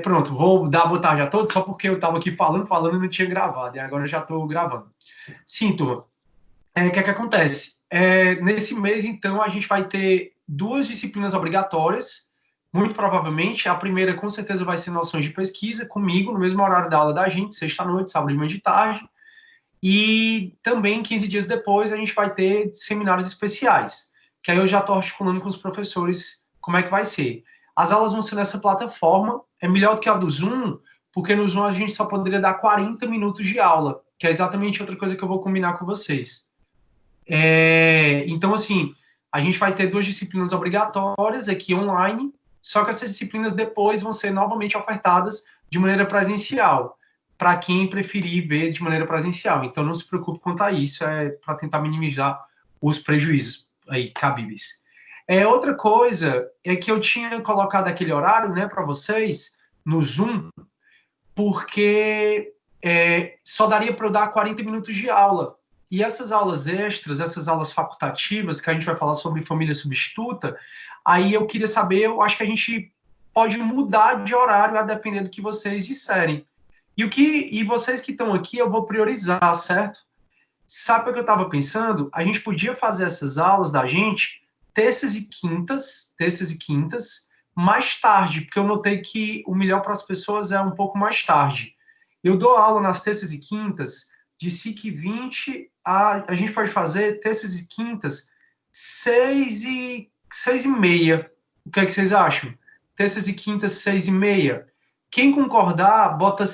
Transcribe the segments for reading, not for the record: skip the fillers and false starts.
Pronto, vou dar boa tarde a todos, só porque eu estava aqui falando e não tinha gravado, e agora eu já estou gravando. Sim, turma. O que é que acontece? Nesse mês, então, a gente vai ter duas disciplinas obrigatórias, muito provavelmente. A primeira, com certeza, vai ser noções de pesquisa, comigo, no mesmo horário da aula da gente, sexta-noite, sábado de manhã de tarde. E também, 15 dias depois, a gente vai ter seminários especiais, que aí eu já estou articulando com os professores como é que vai ser. As aulas vão ser nessa plataforma, é melhor do que a do Zoom, porque no Zoom a gente só poderia dar 40 minutos de aula, que é exatamente outra coisa que eu vou combinar com vocês. Então, assim, a gente vai ter duas disciplinas obrigatórias aqui online, só que essas disciplinas depois vão ser novamente ofertadas de maneira presencial, para quem preferir ver de maneira presencial. Então, não se preocupe quanto a isso, é para tentar minimizar os prejuízos aí cabíveis. Outra coisa é que eu tinha colocado aquele horário, né, para vocês no Zoom, porque só daria para eu dar 40 minutos de aula. E essas aulas extras, essas aulas facultativas, que a gente vai falar sobre família substituta, aí eu queria saber, eu acho que a gente pode mudar de horário a depender do que vocês disserem. E vocês que estão aqui, eu vou priorizar, certo? Sabe o que eu estava pensando? A gente podia fazer essas aulas da gente terças e quintas, mais tarde, porque eu notei que o melhor para as pessoas é um pouco mais tarde. Eu dou aula nas terças e quintas, de 5h20 a gente pode fazer terças e quintas, 6h30. O que é que vocês acham? Terças e quintas, 6h30. Quem concordar, bota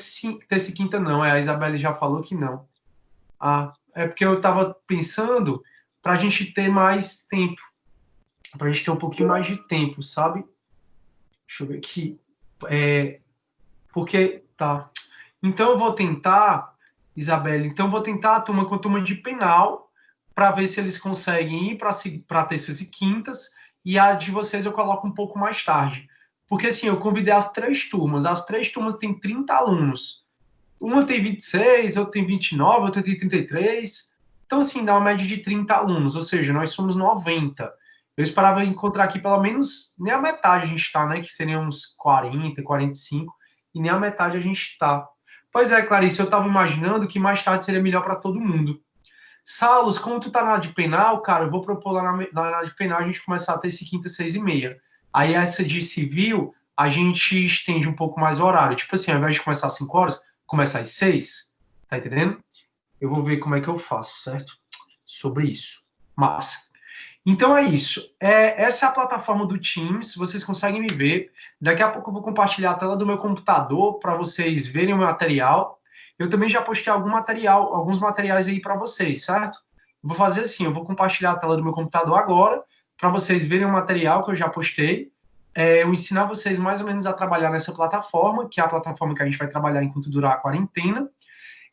terça e quinta não. A Isabelle já falou que não. É porque eu estava pensando para a gente ter mais tempo. Para a gente ter um pouquinho mais de tempo, sabe? Deixa eu ver aqui. Porque, tá. Então eu vou tentar, Isabelle, então eu vou tentar a turma com a turma de penal, para ver se eles conseguem ir para terças e quintas, e a de vocês eu coloco um pouco mais tarde. Porque assim, eu convidei as três turmas têm 30 alunos. Uma tem 26, outra tem 29, outra tem 33. Então, assim, dá uma média de 30 alunos, ou seja, nós somos 90. Eu esperava encontrar aqui pelo menos nem a metade a gente está, né? Que seriam uns 40, 45, e nem a metade a gente está. Pois é, Clarice, eu estava imaginando que mais tarde seria melhor para todo mundo. Salos, como tu tá na área de penal, cara, eu vou propor lá na área de penal a gente começar a ter esse quinta, 6h30. Aí essa de civil, a gente estende um pouco mais o horário. Tipo assim, ao invés de começar às 5 horas, começar às 6. Tá entendendo? Eu vou ver como é que eu faço, certo? Sobre isso. Massa. Então é isso. Essa é a plataforma do Teams. Vocês conseguem me ver. Daqui a pouco eu vou compartilhar a tela do meu computador para vocês verem o meu material. Eu também já postei alguns materiais aí para vocês, certo? Vou fazer assim, eu vou compartilhar a tela do meu computador agora para vocês verem o material que eu já postei. Eu ensinar vocês mais ou menos a trabalhar nessa plataforma, que é a plataforma que a gente vai trabalhar enquanto durar a quarentena.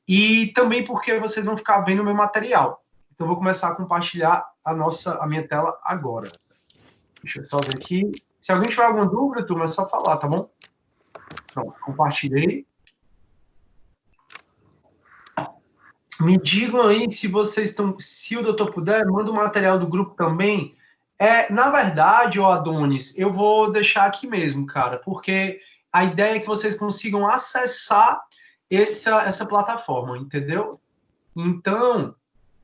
E também porque vocês vão ficar vendo o meu material. Então, eu vou começar a compartilhar a minha tela agora. Deixa eu só ver aqui. Se alguém tiver alguma dúvida, turma, é só falar, tá bom? Pronto, compartilhei. Me digam aí se vocês estão. Se o doutor puder, manda o material do grupo também. Na verdade, ô Adonis, eu vou deixar aqui mesmo, cara, porque a ideia é que vocês consigam acessar essa plataforma, entendeu? Então,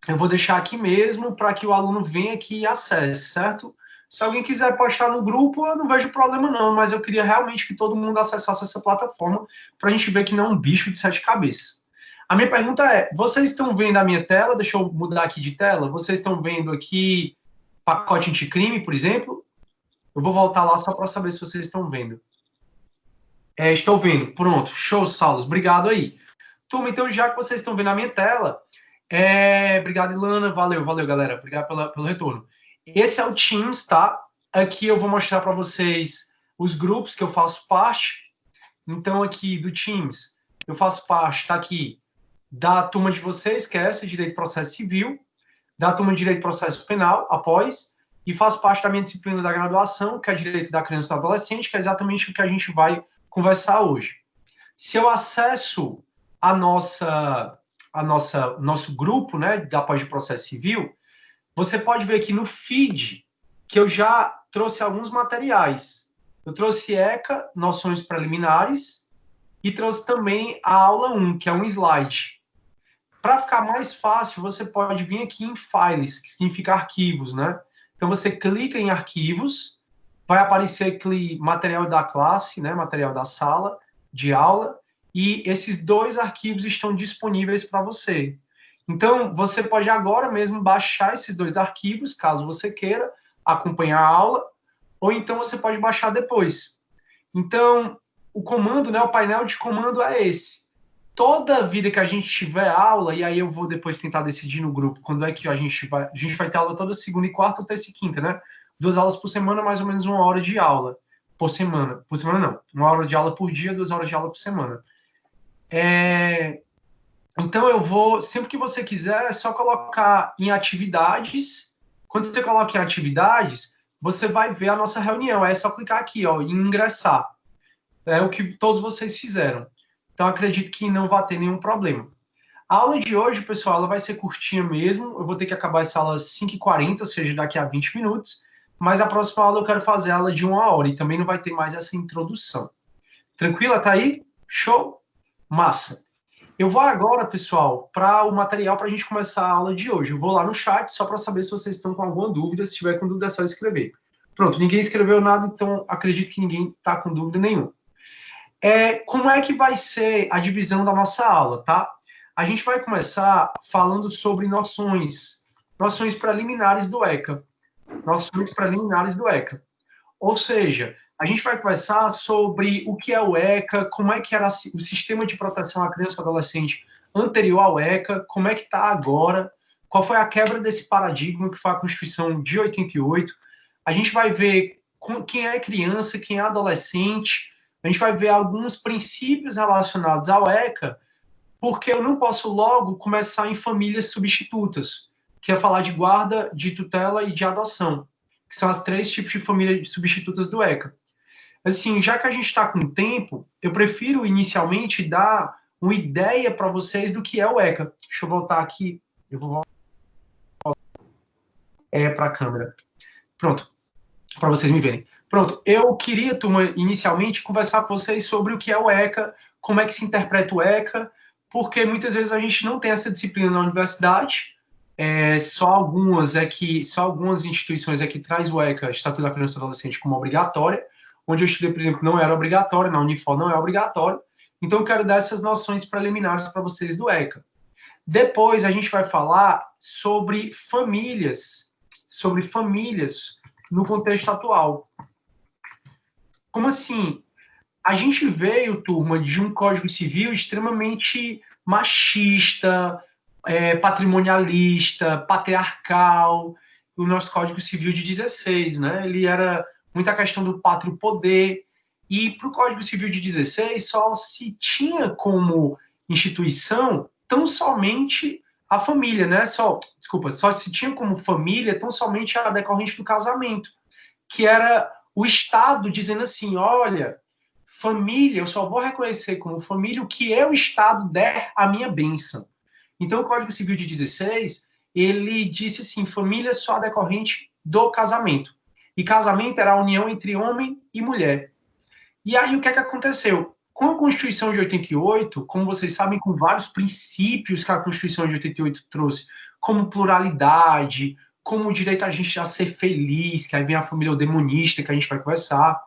eu vou deixar aqui mesmo para que o aluno venha aqui e acesse, certo? Se alguém quiser postar no grupo, eu não vejo problema não, mas eu queria realmente que todo mundo acessasse essa plataforma para a gente ver que não é um bicho de sete cabeças. A minha pergunta é, vocês estão vendo a minha tela? Deixa eu mudar aqui de tela. Vocês estão vendo aqui pacote anticrime, por exemplo? Eu vou voltar lá só para saber se vocês estão vendo. Estou vendo. Pronto. Show, Saulos. Obrigado aí. Turma, então já que vocês estão vendo a minha tela, obrigado, Ilana. Valeu, galera. Obrigado pelo retorno. Esse é o Teams, tá? Aqui eu vou mostrar para vocês os grupos que eu faço parte. Então, aqui do Teams, eu faço parte, tá aqui, da turma de vocês, que é essa, Direito e Processo Civil, da turma de Direito e Processo Penal, após, e faço parte da minha disciplina da graduação, que é Direito da Criança e do Adolescente, que é exatamente o que a gente vai conversar hoje. Se eu acesso nosso grupo, né, da pós de processo civil, você pode ver aqui no feed que eu já trouxe alguns materiais. Eu trouxe ECA, noções preliminares, e trouxe também a aula 1, que é um slide. Para ficar mais fácil, você pode vir aqui em Files, que significa arquivos, né? Então, você clica em arquivos, vai aparecer aqui material da classe, né? Material da sala de aula, e esses 2 arquivos estão disponíveis para você. Então, você pode agora mesmo baixar esses 2 arquivos, caso você queira acompanhar a aula, ou então você pode baixar depois. Então, o comando, né, o painel de comando é esse. Toda vida que a gente tiver aula, e aí eu vou depois tentar decidir no grupo quando é que a gente vai ter aula toda segunda e quarta, ou terça e quinta, né? 2 aulas por semana, mais ou menos 1 hora de aula por semana. Por semana não, 1 hora de aula por dia, 2 horas de aula por semana. Então eu vou, sempre que você quiser, é só colocar em atividades. Quando você coloca em atividades, você vai ver a nossa reunião. É só clicar aqui, ó, em ingressar. É o que todos vocês fizeram. Então acredito que não vai ter nenhum problema. A aula de hoje, pessoal, ela vai ser curtinha mesmo. Eu vou ter que acabar essa aula às 5h40, ou seja, daqui a 20 minutos. Mas a próxima aula eu quero fazer ela de 1 hora e também não vai ter mais essa introdução. Tranquila, tá aí? Show? Massa. Eu vou agora, pessoal, para o material para a gente começar a aula de hoje. Eu vou lá no chat só para saber se vocês estão com alguma dúvida. Se tiver com dúvida, é só escrever. Pronto, ninguém escreveu nada, então acredito que ninguém está com dúvida nenhuma. Como é que vai ser a divisão da nossa aula, tá? A gente vai começar falando sobre noções preliminares do ECA. Noções preliminares do ECA. Ou seja, a gente vai conversar sobre o que é o ECA, como é que era o sistema de proteção à criança e adolescente anterior ao ECA, como é que está agora, qual foi a quebra desse paradigma que foi a Constituição de 88. A gente vai ver quem é criança, quem é adolescente, a gente vai ver alguns princípios relacionados ao ECA, porque eu não posso logo começar em famílias substitutas, que é falar de guarda, de tutela e de adoção, que são as 3 tipos de famílias substitutas do ECA. Assim, já que a gente está com tempo, eu prefiro inicialmente dar uma ideia para vocês do que é o ECA. Deixa eu voltar aqui, eu vou voltar para a câmera. Pronto, para vocês me verem. Pronto, eu queria, turma, inicialmente conversar com vocês sobre o que é o ECA, como é que se interpreta o ECA, porque muitas vezes a gente não tem essa disciplina na universidade, só algumas instituições que traz o ECA, Estatuto da Criança e Adolescente, como obrigatória. Onde eu estudei, por exemplo, não era obrigatório, na Unifor não é obrigatório. Então eu quero dar essas noções preliminares para vocês do ECA. Depois a gente vai falar sobre famílias no contexto atual. Como assim? A gente veio, turma, de um Código Civil extremamente machista, patrimonialista, patriarcal, o nosso Código Civil de 16, né? Ele era muita questão do pátrio poder, e para o Código Civil de 16 só se tinha como instituição tão somente a família, né? Só se tinha como família tão somente a decorrente do casamento, que era o Estado dizendo assim, olha, família, eu só vou reconhecer como família o que o Estado der a minha bênção. Então, o Código Civil de 16, ele disse assim, família só decorrente do casamento. E casamento era a união entre homem e mulher. E aí, o que aconteceu? Com a Constituição de 88, como vocês sabem, com vários princípios que a Constituição de 88 trouxe, como pluralidade, como o direito a gente a ser feliz, que aí vem a família eudemonista, que a gente vai conversar.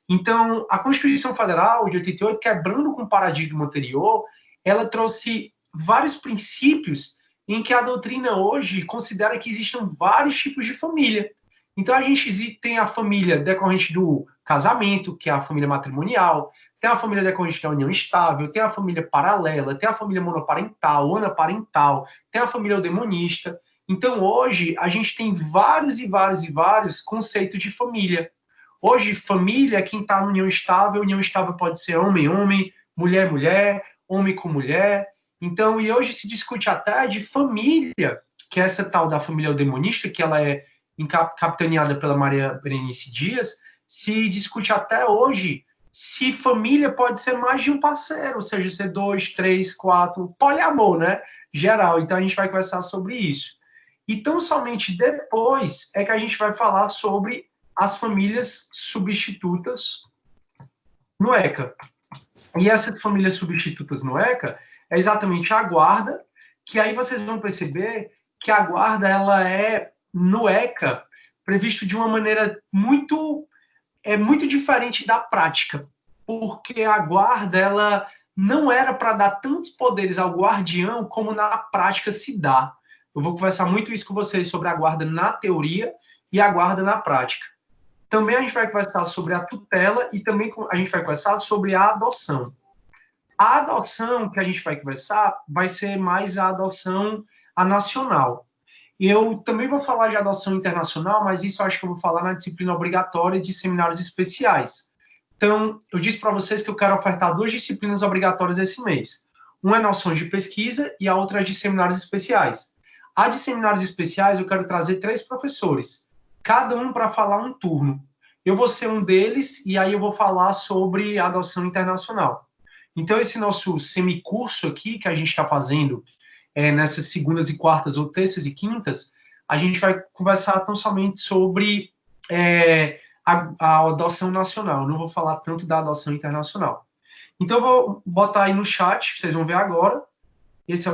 Então, a Constituição Federal de 88, quebrando com o paradigma anterior, ela trouxe vários princípios em que a doutrina hoje considera que existem vários tipos de família. Então, a gente tem a família decorrente do casamento, que é a família matrimonial, tem a família decorrente da união estável, tem a família paralela, tem a família monoparental, anaparental, tem a família eudemonista. Então, hoje, a gente tem vários e vários e vários conceitos de família. Hoje, família é quem está na união estável pode ser homem, mulher, homem com mulher. Então, e hoje se discute até de família, que é essa tal da família eudemonista, que ela é capitaneada pela Maria Berenice Dias, se discute até hoje se família pode ser mais de um parceiro, ou seja, ser 2, 3, 4, poliamor, né? Geral. Então, a gente vai conversar sobre isso. E tão somente depois é que a gente vai falar sobre as famílias substitutas no ECA. E essas famílias substitutas no ECA é exatamente a guarda, que aí vocês vão perceber que a guarda, ela é, no ECA, previsto de uma maneira muito diferente da prática, porque a guarda, ela não era para dar tantos poderes ao guardião como na prática se dá. Eu vou conversar muito isso com vocês sobre a guarda na teoria e a guarda na prática. Também a gente vai conversar sobre a tutela e também a gente vai conversar sobre a adoção. A adoção que a gente vai conversar vai ser mais a adoção nacional. Eu também vou falar de adoção internacional, mas isso eu acho que eu vou falar na disciplina obrigatória de seminários especiais. Então, eu disse para vocês que eu quero ofertar 2 disciplinas obrigatórias esse mês. Uma é noções de pesquisa e a outra é de seminários especiais. A de seminários especiais, eu quero trazer 3 professores, cada um para falar um turno. Eu vou ser um deles e aí eu vou falar sobre adoção internacional. Então, esse nosso semicurso aqui que a gente está fazendo nessas segundas e quartas ou terças e quintas, a gente vai conversar tão somente sobre a adoção nacional. Eu não vou falar tanto da adoção internacional. Então, eu vou botar aí no chat, vocês vão ver agora, esse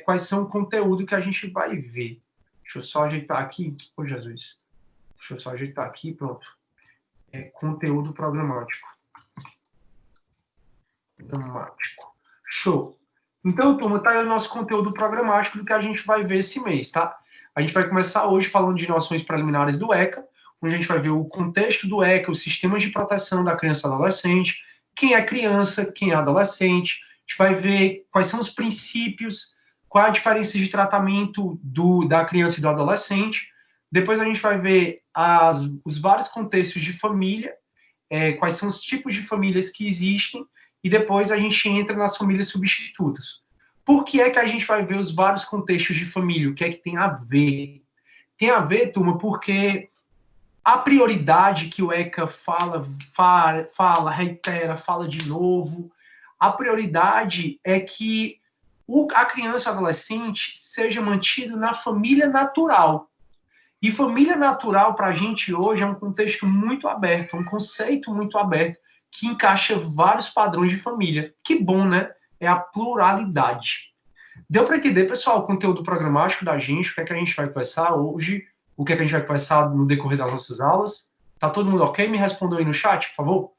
quais são o conteúdo que a gente vai ver. Deixa eu só ajeitar aqui. Ô, Jesus. Deixa eu só ajeitar aqui, pronto. Conteúdo programático. Show. Então, turma, tá aí o nosso conteúdo programático do que a gente vai ver esse mês, tá? A gente vai começar hoje falando de noções preliminares do ECA, onde a gente vai ver o contexto do ECA, os sistemas de proteção da criança e adolescente, quem é criança, quem é adolescente, a gente vai ver quais são os princípios, qual é a diferença de tratamento da criança e do adolescente. Depois a gente vai ver os vários contextos de família, quais são os tipos de famílias que existem, e depois a gente entra nas famílias substitutas. Por que é que a gente vai ver os vários contextos de família? O que é que tem a ver? Tem a ver, turma, porque a prioridade que o ECA fala, reitera, fala de novo, a prioridade é que a criança e o adolescente seja mantido na família natural. E família natural, para a gente hoje, é um contexto muito aberto, um conceito muito aberto, que encaixa vários padrões de família. Que bom, né? É a pluralidade. Deu para entender, pessoal, o conteúdo programático da gente, o que é que a gente vai conversar hoje, o que é que a gente vai conversar no decorrer das nossas aulas? Tá todo mundo ok? Me respondam aí no chat, por favor.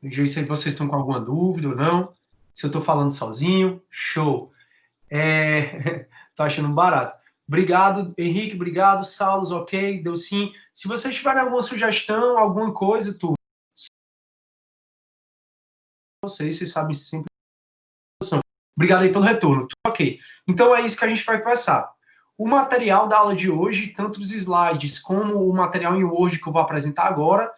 Veja aí se vocês estão com alguma dúvida ou não. Se eu estou falando sozinho, show. Tô achando barato. Obrigado, Henrique, obrigado. Saulos, ok, deu sim. Se vocês tiverem alguma sugestão, alguma coisa, turma, vocês sabem sempre. Obrigado aí pelo retorno. Ok. Então é isso que a gente vai conversar. O material da aula de hoje, tanto os slides como o material em Word que eu vou apresentar agora,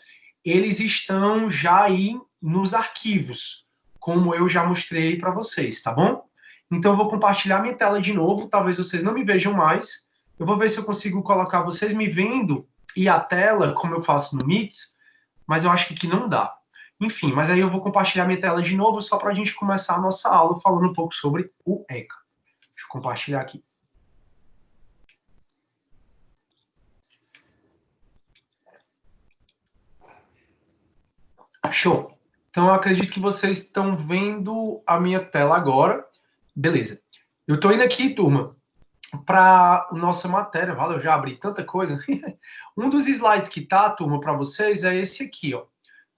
eles estão já aí nos arquivos, como eu já mostrei para vocês, tá bom? Então eu vou compartilhar minha tela de novo, talvez vocês não me vejam mais. Eu vou ver se eu consigo colocar vocês me vendo e a tela, como eu faço no Meet, mas eu acho que aqui não dá. Enfim, mas aí eu vou compartilhar minha tela de novo só para a gente começar a nossa aula falando um pouco sobre o ECA. Deixa eu compartilhar aqui. Show. Então eu acredito que vocês estão vendo a minha tela agora. Beleza. Eu estou indo aqui, turma, para nossa matéria. Valeu, eu já abri tanta coisa. Um dos slides que tá, turma, para vocês é esse aqui, ó.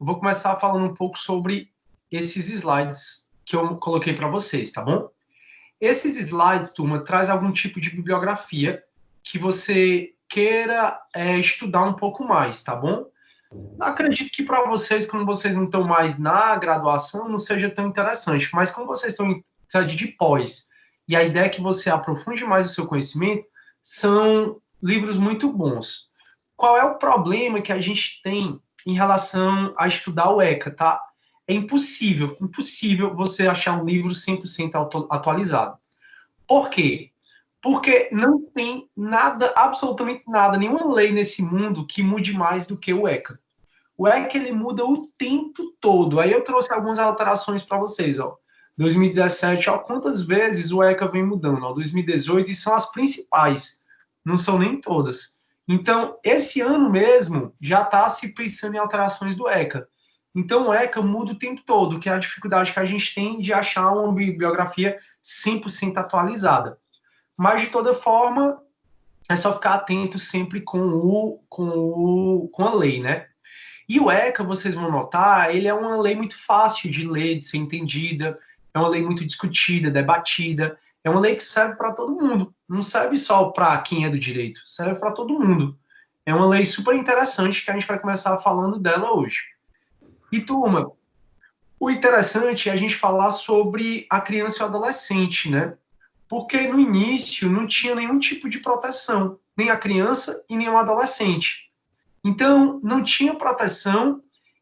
Eu vou começar falando um pouco sobre esses slides que eu coloquei para vocês, tá bom? Esses slides, turma, traz algum tipo de bibliografia que você queira estudar um pouco mais, tá bom? Acredito que para vocês, como vocês não estão mais na graduação, não seja tão interessante, mas como vocês estão em sede de pós, e a ideia é que você aprofunde mais o seu conhecimento, são livros muito bons. Qual é o problema que a gente tem em relação a estudar o ECA, tá? É impossível você achar um livro 100% atualizado. Por quê? Porque não tem nada, absolutamente nada, nenhuma lei nesse mundo que mude mais do que o ECA. O ECA, ele muda o tempo todo. Aí eu trouxe algumas alterações para vocês, ó. 2017, ó, quantas vezes o ECA vem mudando, ó. 2018, e são as principais, não são nem todas. Então, esse ano mesmo, já está se pensando em alterações do ECA. Então, o ECA muda o tempo todo, que é a dificuldade que a gente tem de achar uma bibliografia 100% atualizada. Mas, de toda forma, é só ficar atento sempre com a lei, né? E o ECA, vocês vão notar, ele é uma lei muito fácil de ler, de ser entendida, é uma lei muito discutida, debatida, é uma lei que serve para todo mundo, não serve só para quem é do direito, serve para todo mundo. É uma lei super interessante que a gente vai começar falando dela hoje. E, turma, o interessante é a gente falar sobre a criança e o adolescente, né? Porque no início não tinha nenhum tipo de proteção, nem a criança e nem o adolescente. Então, não tinha proteção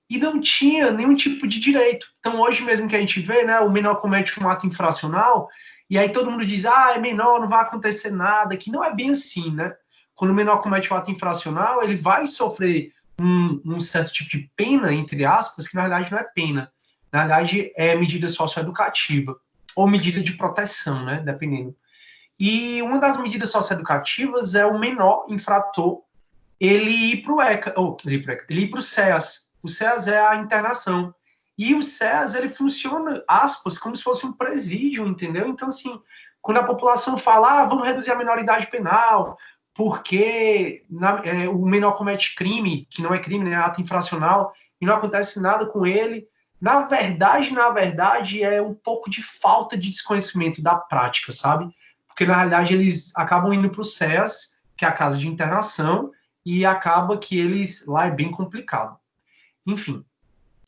e não tinha nenhum tipo de direito. Então, hoje mesmo que a gente vê, né, o menor comete um ato infracional, e aí todo mundo diz, é menor, não vai acontecer nada, que não é bem assim, né? Quando o menor comete um ato infracional, ele vai sofrer um certo tipo de pena, entre aspas, que na verdade não é pena. Na verdade, é medida socioeducativa, ou medida de proteção, né, dependendo. E uma das medidas socioeducativas é o menor infrator ele ir para o ECA, ou ele ir para o SEAS. O SEAS é a internação. E o SEAS, ele funciona, aspas, como se fosse um presídio, entendeu? Então, assim, quando a população fala, vamos reduzir a minoridade penal, porque o menor comete crime, que não é crime, né, é ato infracional, e não acontece nada com ele, na verdade, é um pouco de falta de desconhecimento da prática, sabe? Porque, na realidade, eles acabam indo para o SEAS, que é a casa de internação, e acaba que eles lá é bem complicado. Enfim.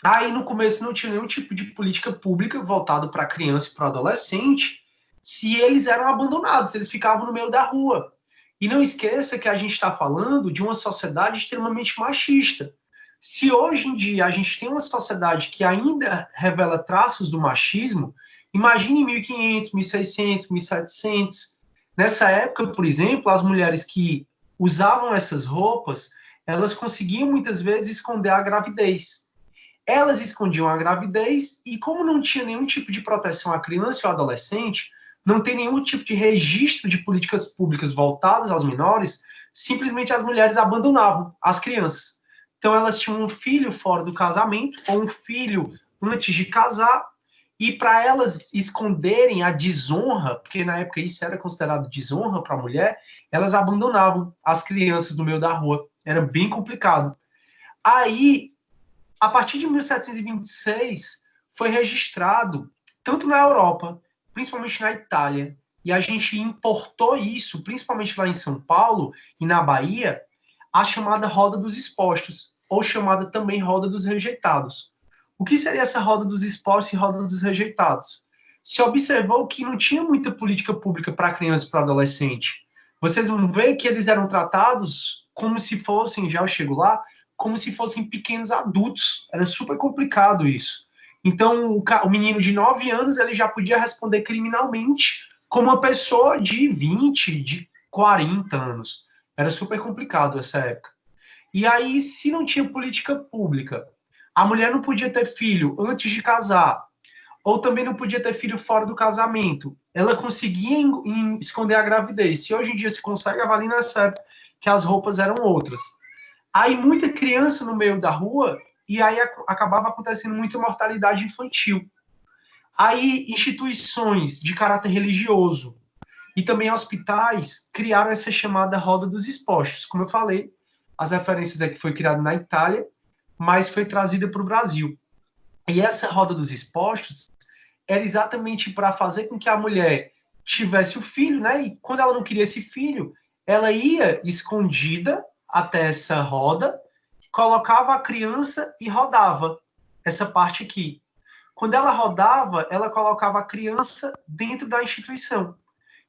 Aí no começo não tinha nenhum tipo de política pública voltada para criança e para adolescente, se eles eram abandonados, eles ficavam no meio da rua. E não esqueça que a gente está falando de uma sociedade extremamente machista. Se hoje em dia a gente tem uma sociedade que ainda revela traços do machismo, imagine 1500, 1600, 1700. Nessa época, por exemplo, as mulheres que usavam essas roupas, elas conseguiam muitas vezes esconder a gravidez. Elas escondiam a gravidez e, como não tinha nenhum tipo de proteção à criança ou ao adolescente, não tem nenhum tipo de registro de políticas públicas voltadas aos menores, simplesmente as mulheres abandonavam as crianças. Então, elas tinham um filho fora do casamento ou um filho antes de casar, e para elas esconderem a desonra, porque na época isso era considerado desonra para a mulher, elas abandonavam as crianças no meio da rua. Era bem complicado. Aí, a partir de 1726, foi registrado, tanto na Europa, principalmente na Itália, e a gente importou isso, principalmente lá em São Paulo e na Bahia, a chamada Roda dos Expostos, ou chamada também Roda dos Rejeitados. O que seria essa Roda dos Expostos e Roda dos Rejeitados? Se observou que não tinha muita política pública para criança e para adolescente. Vocês vão ver que eles eram tratados como se fossem, já eu chego lá, como se fossem pequenos adultos. Era super complicado isso. Então, o menino de 9 anos ele já podia responder criminalmente como uma pessoa de 20, de 40 anos. Era super complicado essa época. E aí, se não tinha política pública, a mulher não podia ter filho antes de casar, ou também não podia ter filho fora do casamento. Ela conseguia esconder a gravidez. Se hoje em dia se consegue, a Valina sabe que as roupas eram outras. Aí muita criança no meio da rua e aí acabava acontecendo muita mortalidade infantil. Aí instituições de caráter religioso e também hospitais criaram essa chamada Roda dos Expostos. Como eu falei, as referências é que foi criada na Itália, mas foi trazida para o Brasil. E essa Roda dos Expostos era exatamente para fazer com que a mulher tivesse o filho, né? E quando ela não queria esse filho, ela ia escondida até essa roda, colocava a criança e rodava essa parte aqui. Quando ela rodava, ela colocava a criança dentro da instituição.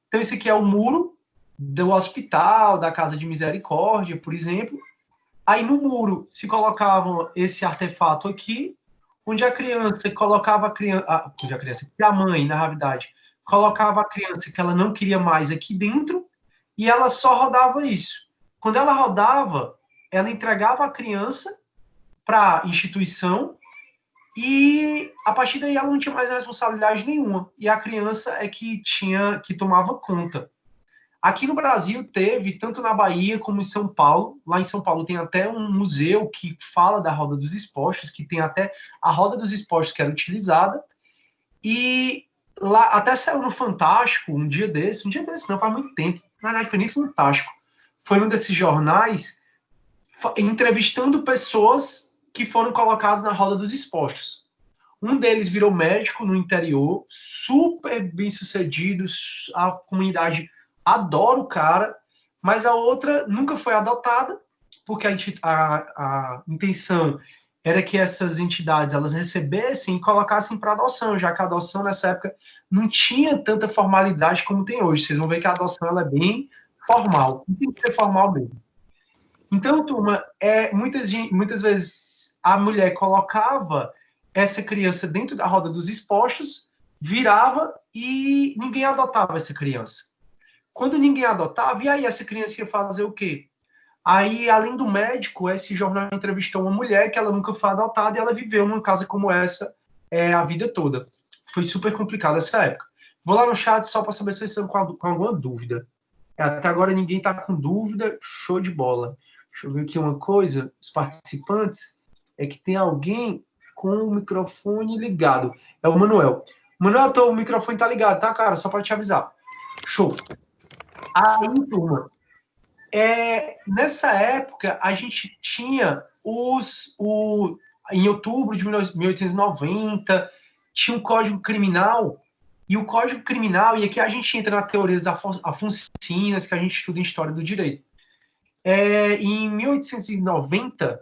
Então, esse aqui é o muro do hospital, da casa de misericórdia, por exemplo. Aí no muro se colocava esse artefato aqui, onde a criança colocava a criança, onde a criança, a mãe, na realidade, colocava a criança que ela não queria mais aqui dentro, e ela só rodava isso. Quando ela rodava, ela entregava a criança para a instituição e a partir daí ela não tinha mais responsabilidade nenhuma. E a criança é que tomava conta. Aqui no Brasil teve, tanto na Bahia como em São Paulo. Lá em São Paulo tem até um museu que fala da roda dos expostos, que tem até a roda dos expostos que era utilizada. E lá até saiu no Fantástico um dia desse não, faz muito tempo. Na verdade, foi nem Fantástico. Foi um desses jornais entrevistando pessoas que foram colocadas na roda dos expostos. Um deles virou médico no interior, super bem sucedido, a comunidade adora o cara, mas a outra nunca foi adotada, porque a intenção era que essas entidades elas recebessem e colocassem para adoção, já que a adoção nessa época não tinha tanta formalidade como tem hoje. Vocês vão ver que a adoção ela é bem formal, tem que ser formal mesmo. Então, turma, muitas vezes a mulher colocava essa criança dentro da roda dos expostos, virava e ninguém adotava essa criança. Quando ninguém adotava, e aí essa criança ia fazer o quê? Aí, além do médico, esse jornal entrevistou uma mulher que ela nunca foi adotada e ela viveu numa casa como essa a vida toda. Foi super complicado essa época. Vou lá no chat só para saber se vocês estão com alguma dúvida. Até agora ninguém está com dúvida, show de bola. Deixa eu ver aqui uma coisa, os participantes, é que tem alguém com o microfone ligado. É o Manuel. Manuel, o microfone tá ligado, tá, cara? Só para te avisar. Show. Aí, turma, nessa época, a gente tinha em outubro de 1890, tinha um Código Criminal, e o Código Criminal, e aqui a gente entra na teoria das afoncinas, que a gente estuda em História do Direito. Em 1890,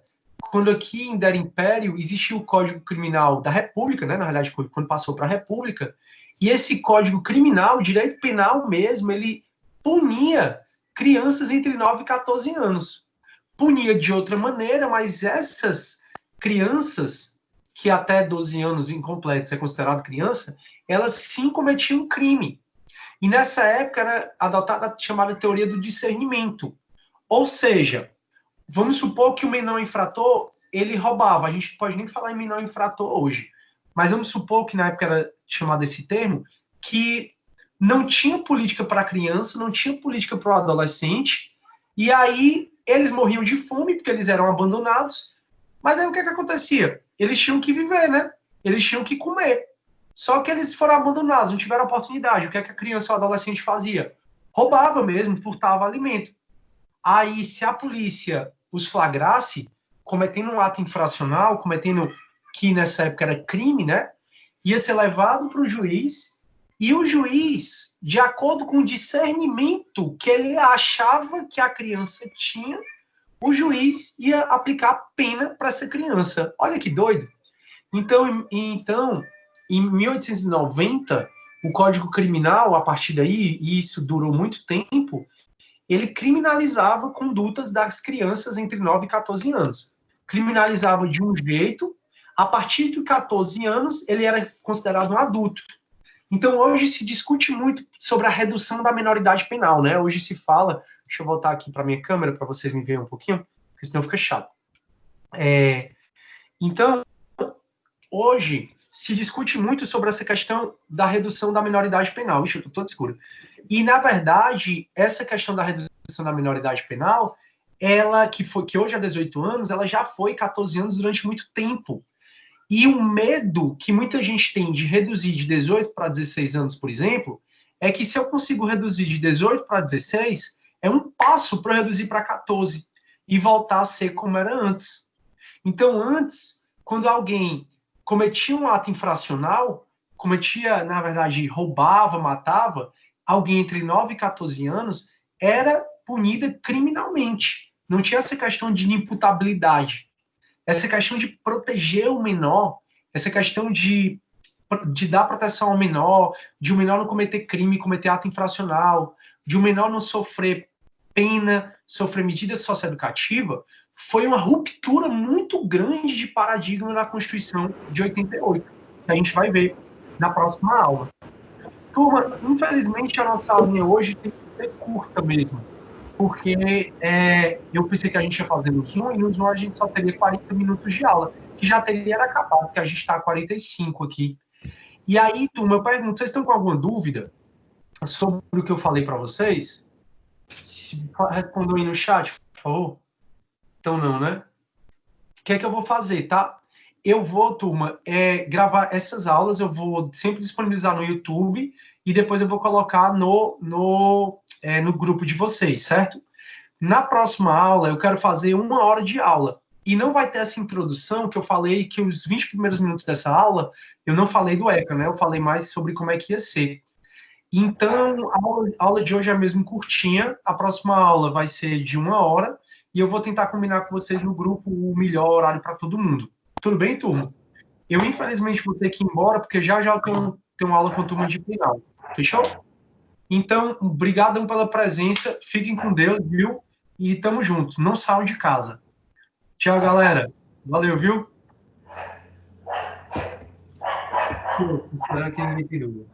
quando aqui ainda era Império, existia o Código Criminal da República, né? Na realidade, quando passou para a República, e esse Código Criminal, direito penal mesmo, ele punia crianças entre 9 e 14 anos. Punia de outra maneira, mas essas crianças, que até 12 anos incompletos é considerado criança, elas sim cometiam crime. E nessa época era adotada a chamada teoria do discernimento. Ou seja, vamos supor que o menor infrator, ele roubava. A gente não pode nem falar em menor infrator hoje. Mas vamos supor que na época era chamado esse termo, que não tinha política para a criança, não tinha política para o adolescente, e aí eles morriam de fome, porque eles eram abandonados, mas aí o que acontecia? Eles tinham que viver, né? Eles tinham que comer. Só que eles foram abandonados, não tiveram oportunidade. O que a criança ou adolescente fazia? Roubava mesmo, furtava alimento. Aí, se a polícia os flagrasse cometendo um ato infracional, cometendo que nessa época era crime, né? Ia ser levado para o juiz, e o juiz, de acordo com o discernimento que ele achava que a criança tinha, o juiz ia aplicar pena para essa criança. Olha que doido. Então, em 1890, o Código Criminal, a partir daí, e isso durou muito tempo, ele criminalizava condutas das crianças entre 9 e 14 anos. Criminalizava de um jeito, a partir de 14 anos, ele era considerado um adulto. Então, hoje se discute muito sobre a redução da menoridade penal, né? Hoje se fala, deixa eu voltar aqui para minha câmera para vocês me verem um pouquinho, porque senão fica chato. Então, hoje se discute muito sobre essa questão da redução da menoridade penal. Ixi, eu tô todo escuro. E, na verdade, essa questão da redução da menoridade penal, ela que hoje é 18 anos, ela já foi 14 anos durante muito tempo. E o medo que muita gente tem de reduzir de 18 para 16 anos, por exemplo, é que se eu consigo reduzir de 18 para 16, é um passo para reduzir para 14 e voltar a ser como era antes. Então, antes, quando alguém cometia um ato infracional, na verdade, roubava, matava, alguém entre 9 e 14 anos era punida criminalmente. Não tinha essa questão de imputabilidade. Essa questão de proteger o menor, essa questão de dar proteção ao menor, de o menor não cometer crime, cometer ato infracional, de o menor não sofrer pena, sofrer medida socioeducativa, foi uma ruptura muito grande de paradigma na Constituição de 88, que a gente vai ver na próxima aula. Turma, infelizmente a nossa aulinha hoje tem que ser curta mesmo, porque eu pensei que a gente ia fazer no Zoom, e no Zoom a gente só teria 40 minutos de aula, que já teria acabado, porque a gente está a 45 aqui. E aí, turma, eu pergunto, vocês estão com alguma dúvida sobre o que eu falei para vocês? Respondam aí no chat, por favor. Então não, né? O que é que eu vou fazer, tá? Eu vou, turma, gravar essas aulas, eu vou sempre disponibilizar no YouTube e depois eu vou colocar no grupo de vocês, certo? Na próxima aula, eu quero fazer 1 hora de aula. E não vai ter essa introdução que eu falei que os 20 primeiros minutos dessa aula, eu não falei do ECA, né? Eu falei mais sobre como é que ia ser. Então, a aula de hoje é mesmo curtinha. A próxima aula vai ser de 1 hora. E eu vou tentar combinar com vocês no grupo o melhor horário para todo mundo. Tudo bem, turma? Eu, infelizmente, vou ter que ir embora, porque já já eu tenho aula com a turma de final. Fechou? Então, obrigadão pela presença. Fiquem com Deus, viu? E tamo junto. Não saiam de casa. Tchau, galera. Valeu, viu? Espero que ninguém tem dúvida.